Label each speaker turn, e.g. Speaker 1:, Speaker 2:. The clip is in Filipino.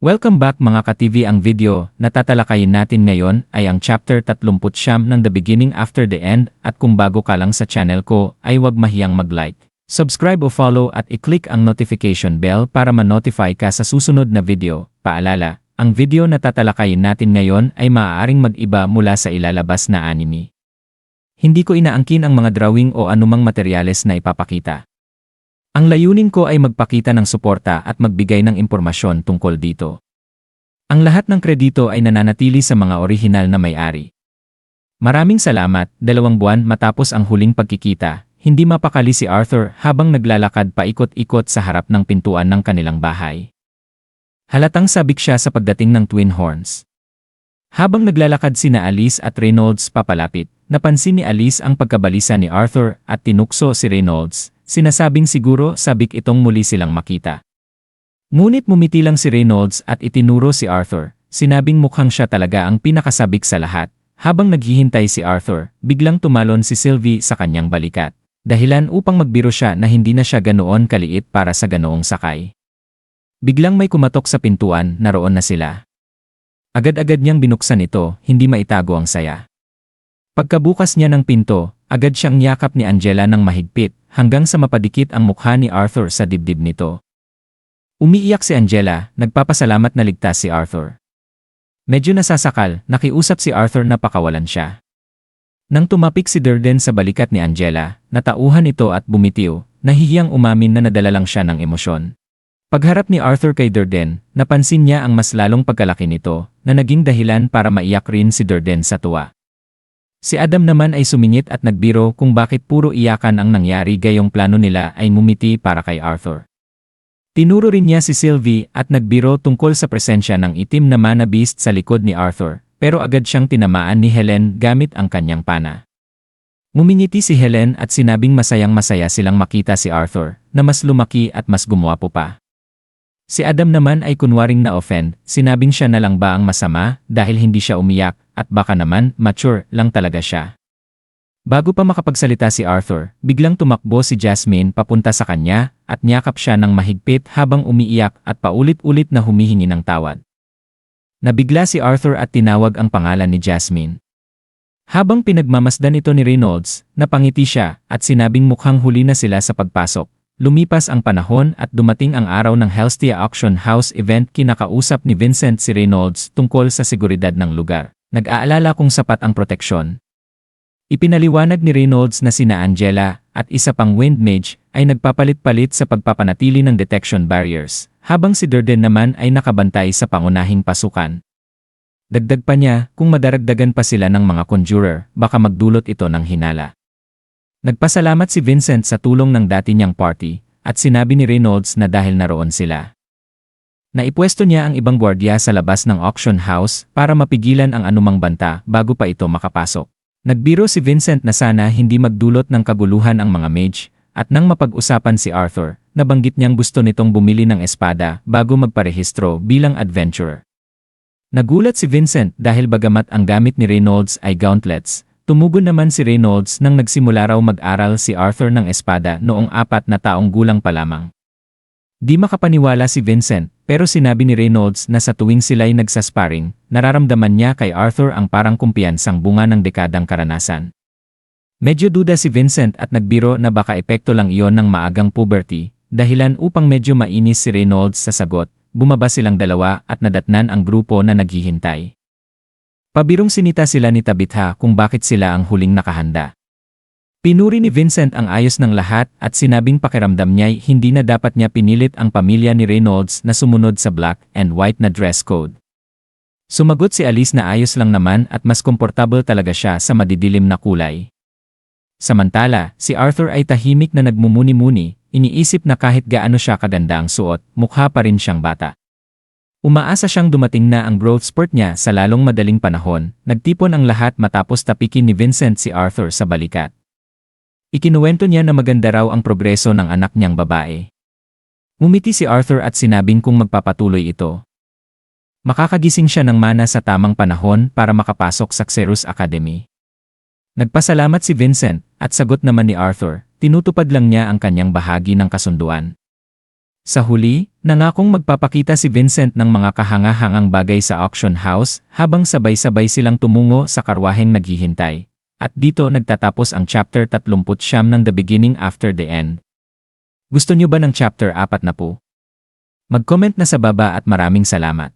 Speaker 1: Welcome back mga ka-TV. Ang video na tatalakayin natin ngayon ay ang chapter 39 ng The Beginning After the End, at kung bago ka lang sa channel ko ay huwag mahiyang mag-like, subscribe o follow at i-click ang notification bell para ma-notify ka sa susunod na video. Paalala, ang video na tatalakayin natin ngayon ay maaaring mag-iba mula sa ilalabas na anime. Hindi ko inaangkin ang mga drawing o anumang materyales na ipapakita. Ang layunin ko ay magpakita ng suporta at magbigay ng impormasyon tungkol dito. Ang lahat ng kredito ay nananatili sa mga orihinal na may-ari. Maraming salamat. 2 buwan matapos ang huling pagkikita, hindi mapakali si Arthur habang naglalakad paikot-ikot sa harap ng pintuan ng kanilang bahay. Halatang sabik siya sa pagdating ng Twin Horns. Habang naglalakad sina Alice at Reynolds papalapit, napansin ni Alice ang pagkabalisa ni Arthur at tinukso si Reynolds. Sinasabing siguro sabik itong muli silang makita. Ngunit mumiti lang si Reynolds at itinuro si Arthur. Sinabing mukhang siya talaga ang pinakasabik sa lahat. Habang naghihintay si Arthur, biglang tumalon si Sylvie sa kanyang balikat. Dahilan upang magbiro siya na hindi na siya ganoon kaliit para sa ganoong sakay. Biglang may kumatok sa pintuan, naroon na sila. Agad-agad niyang binuksan ito, hindi maitago ang saya. Pagkabukas niya ng pinto, agad siyang niyakap ni Angela ng mahigpit, hanggang sa mapadikit ang mukha ni Arthur sa dibdib nito. Umiiyak si Angela, nagpapasalamat na ligtas si Arthur. Medyo nasasakal, nakiusap si Arthur na pakawalan siya. Nang tumapik si Durden sa balikat ni Angela, natauhan ito at bumitiw, nahihiyang umamin na nadala lang siya ng emosyon. Pagharap ni Arthur kay Durden, napansin niya ang mas lalong pagkalaki nito, na naging dahilan para maiyak rin si Durden sa tuwa. Si Adam naman ay sumingit at nagbiro kung bakit puro iyakan ang nangyari, gayong plano nila ay mumiti para kay Arthur. Tinuro rin niya si Sylvie at nagbiro tungkol sa presensya ng itim na mana beast sa likod ni Arthur, pero agad siyang tinamaan ni Helen gamit ang kanyang pana. Ngumingiti si Helen at sinabing masayang-masaya silang makita si Arthur, na mas lumaki at mas gumwapo pa. Si Adam naman ay kunwaring na-offend, sinabing siya na lang ba ang masama dahil hindi siya umiyak, at baka naman mature lang talaga siya. Bago pa makapagsalita si Arthur, biglang tumakbo si Jasmine papunta sa kanya at niyakap siya ng mahigpit habang umiiyak at paulit-ulit na humihingi ng tawad. Nabigla si Arthur at tinawag ang pangalan ni Jasmine. Habang pinagmamasdan ito ni Reynolds, napangiti siya at sinabing mukhang huli na sila sa pagpasok. Lumipas ang panahon at dumating ang araw ng Helstia Auction House event. Kinakausap ni Vincent si Reynolds tungkol sa seguridad ng lugar. Nag-aalala kung sapat ang proteksyon. Ipinaliwanag ni Reynolds na sina Angela at isa pang wind mage ay nagpapalit-palit sa pagpapanatili ng detection barriers, habang si Durden naman ay nakabantay sa pangunahing pasukan. Dagdag pa niya, kung madaragdagan pa sila ng mga conjurer, baka magdulot ito ng hinala. Nagpasalamat si Vincent sa tulong ng dati niyang party, at sinabi ni Reynolds na dahil naroon sila, naipwesto niya ang ibang gwardiya sa labas ng auction house para mapigilan ang anumang banta bago pa ito makapasok. Nagbiro si Vincent na sana hindi magdulot ng kaguluhan ang mga mage, at nang mapag-usapan si Arthur, nabanggit niyang gusto nitong bumili ng espada bago magparehistro bilang adventurer. Nagulat si Vincent dahil bagamat ang gamit ni Reynolds ay gauntlets, tumugon naman si Reynolds nang nagsimula raw mag-aral si Arthur ng espada noong 4 na taong gulang pa lamang. Di makapaniwala si Vincent, pero sinabi ni Reynolds na sa tuwing sila'y nagsasparring, nararamdaman niya kay Arthur ang parang kumpiyansang bunga ng dekadang karanasan. Medyo duda si Vincent at nagbiro na baka epekto lang iyon ng maagang puberty, dahilan upang medyo mainis si Reynolds sa sagot. Bumaba silang dalawa at nadatnan ang grupo na naghihintay. Pabirong sinita sila ni Tabitha kung bakit sila ang huling nakahanda. Pinuri ni Vincent ang ayos ng lahat at sinabing pakiramdam niya'y hindi na dapat niya pinilit ang pamilya ni Reynolds na sumunod sa black and white na dress code. Sumagot si Alice na ayos lang naman at mas komportable talaga siya sa madidilim na kulay. Samantala, si Arthur ay tahimik na nagmumuni-muni, iniisip na kahit gaano siya kaganda ang suot, mukha pa rin siyang bata. Umaasa siyang dumating na ang growth spurt niya sa lalong madaling panahon. Nagtipon ang lahat matapos tapikin ni Vincent si Arthur sa balikat. Ikinuwento niya na maganda raw ang progreso ng anak niyang babae. Ngumiti si Arthur at sinabing kung magpapatuloy ito, makakagising siya ng mana sa tamang panahon para makapasok sa Xerus Academy. Nagpasalamat si Vincent at sagot naman ni Arthur, tinutupad lang niya ang kanyang bahagi ng kasunduan. Sa huli, nangakong magpapakita si Vincent ng mga kahanga-hangang bagay sa auction house habang sabay-sabay silang tumungo sa karwaheng naghihintay. At dito nagtatapos ang chapter 39 ng The Beginning After the End. Gusto nyo ba ng chapter 4 na po? Mag-comment na sa baba at maraming salamat.